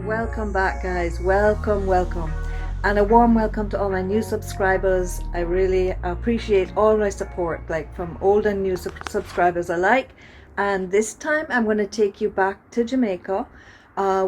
Welcome back, guys. Welcome. And a warm welcome to all my new subscribers. I really appreciate all my support, like from old and new subscribers alike. And this time I'm going to take you back to Jamaica.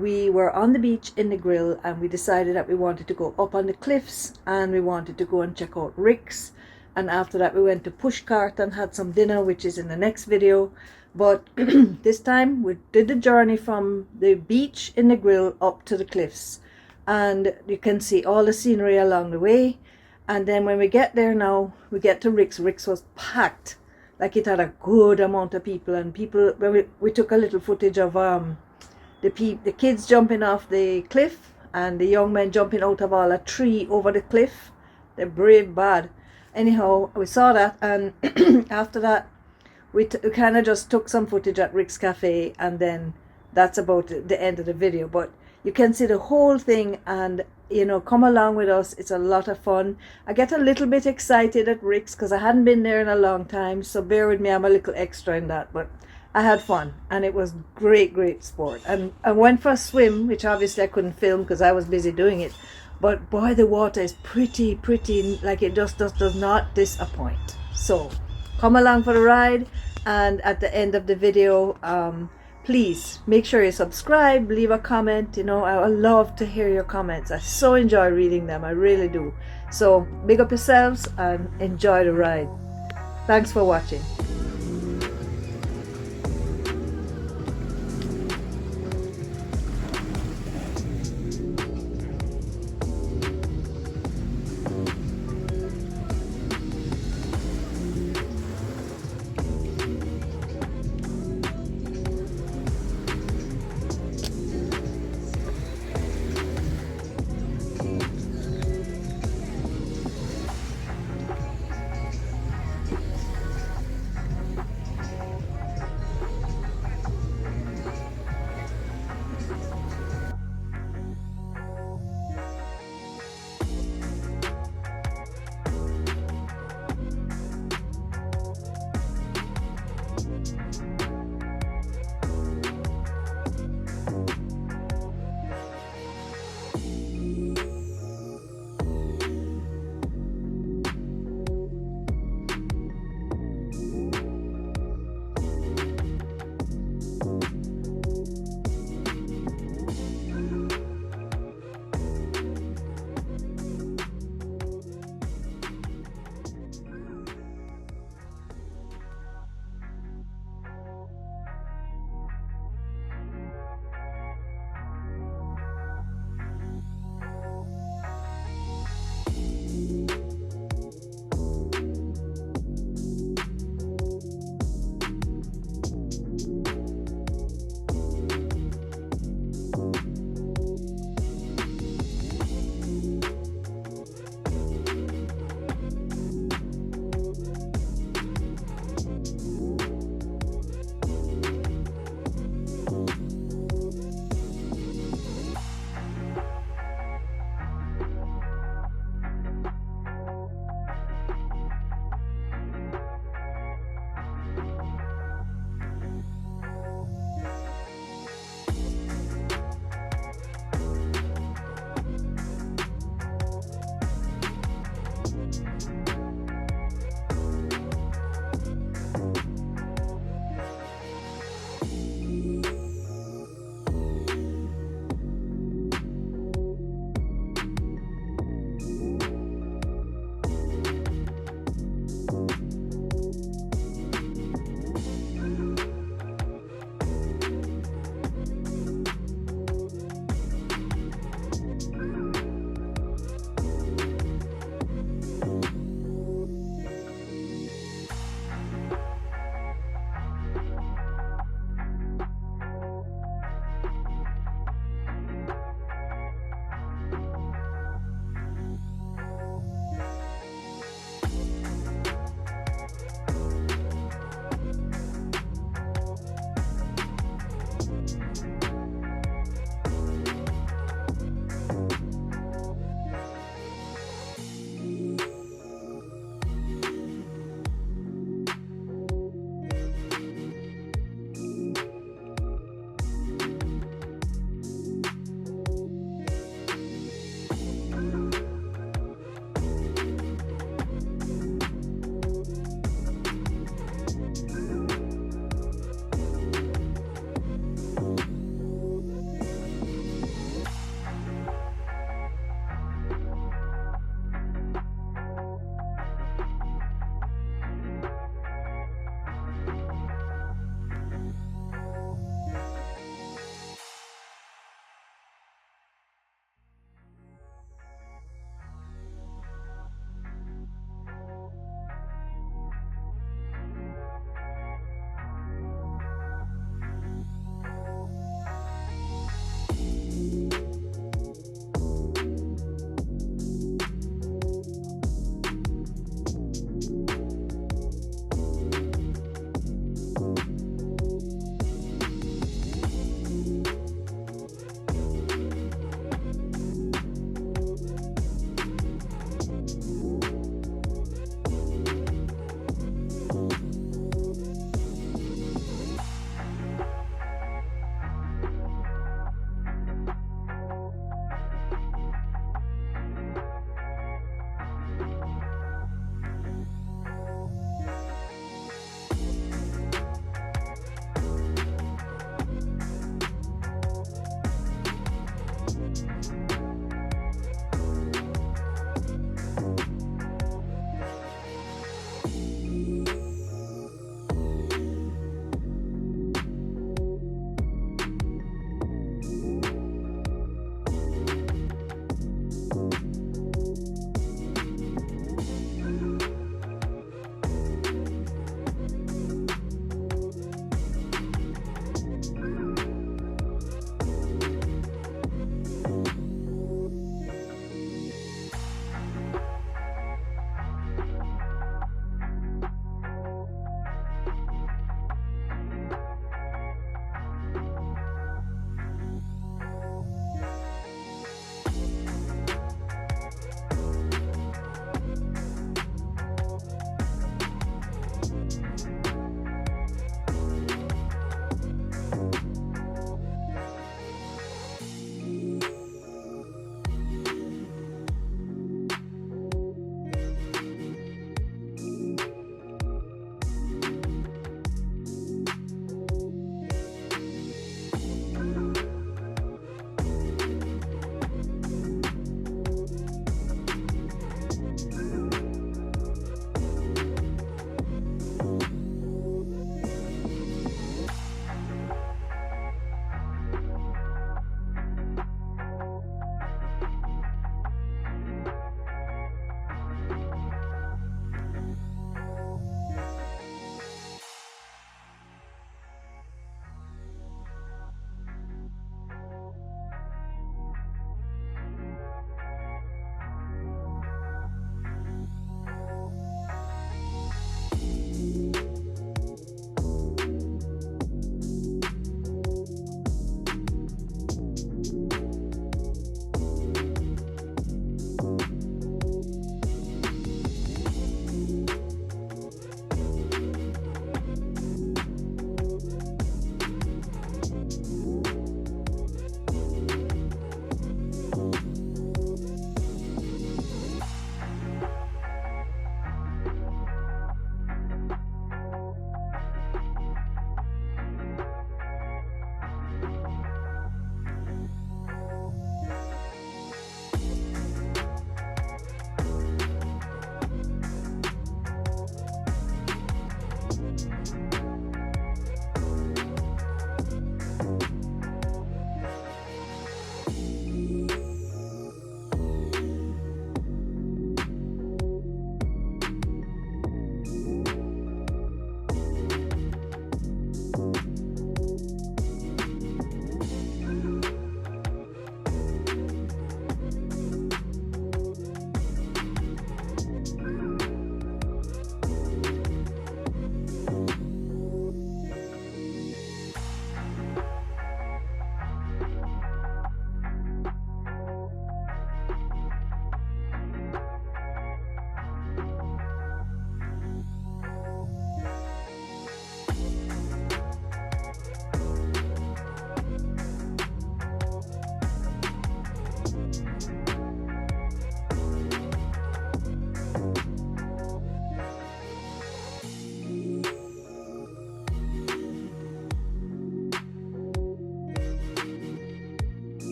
We were on the beach in the grill and we decided that we wanted to go up on the cliffs and we wanted to go and check out Rick's. And after that we went to Pushcart and had some dinner, which is in the next video. But this time we did the journey from the beach in the grill up to the cliffs, and you can see all the scenery along the way. And then when we get there now, we get to Rick's. Rick's was packed, like it had a good amount of people. And people, when we took a little footage of the kids jumping off the cliff and the young men jumping out of all a tree over the cliff. They're brave bad. Anyhow, we saw that, and after that we kind of just took some footage at Rick's Cafe, and then that's about the end of the video. But you can see the whole thing, and come along with us. It's a lot of fun. I get a little bit excited at Rick's because I hadn't been there in a long time, so bear with me, I'm a little extra in that. But I had fun, and it was great sport. And I went for a swim, which obviously I couldn't film because I was busy doing it. But boy, the water is pretty, like it just does not disappoint. So come along for the ride, and at the end of the video, please make sure you subscribe, leave a comment. I love to hear your comments. I so enjoy reading them, I really do. So big up yourselves and enjoy the ride. Thanks for watching.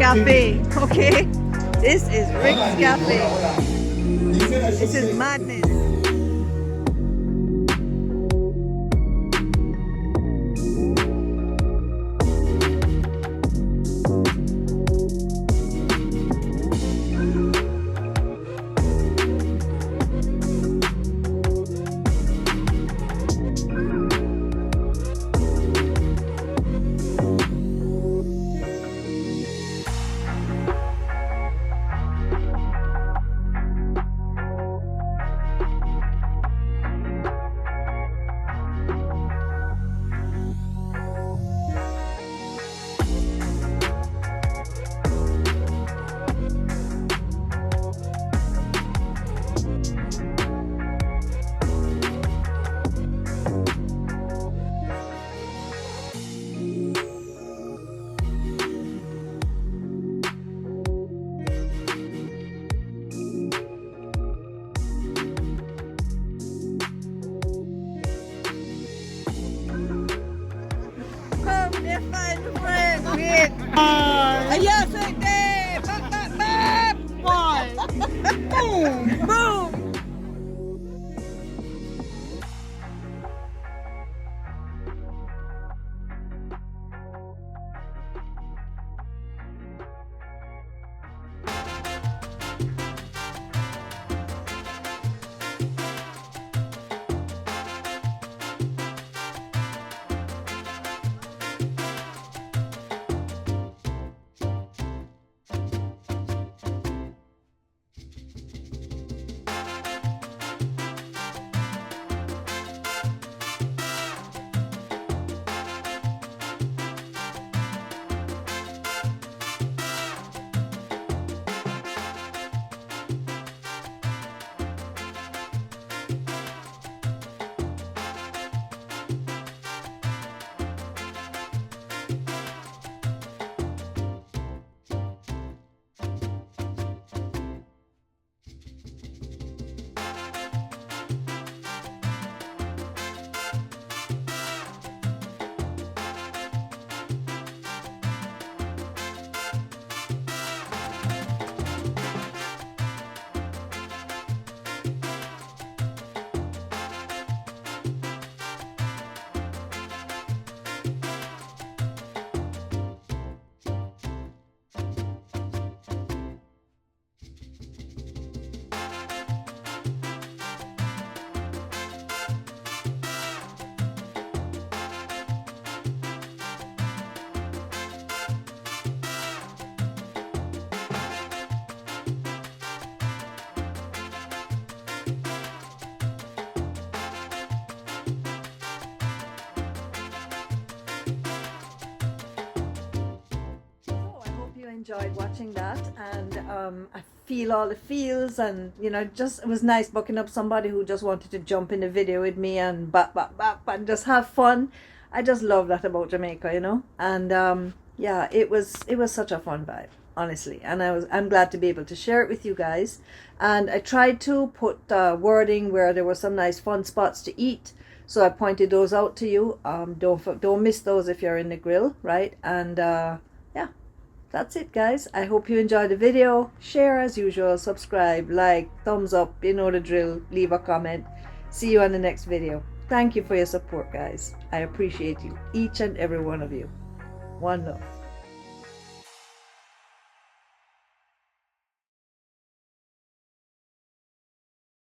Cafe, okay? This is Rick's Cafe. This is madness. Come, they find the friends. Wait. Yes, right there. Bap, bap, bap. Why? Boom. Boom. Enjoyed watching that, and I feel all the feels, and you know, just it was nice booking up somebody who just wanted to jump in the video with me and bap bap bap and just have fun. I just love that about Jamaica, you know. And yeah, it was such a fun vibe, honestly, and I'm glad to be able to share it with you guys. And I tried to put wording where there were some nice fun spots to eat, so I pointed those out to you. Don't miss those if you're in the grill, right? And yeah, that's it, guys. I hope you enjoyed the video. Share as usual, subscribe, like, thumbs up, you know the drill, leave a comment. See you on the next video. Thank you for your support, guys. I appreciate you, each and every one of you. One love.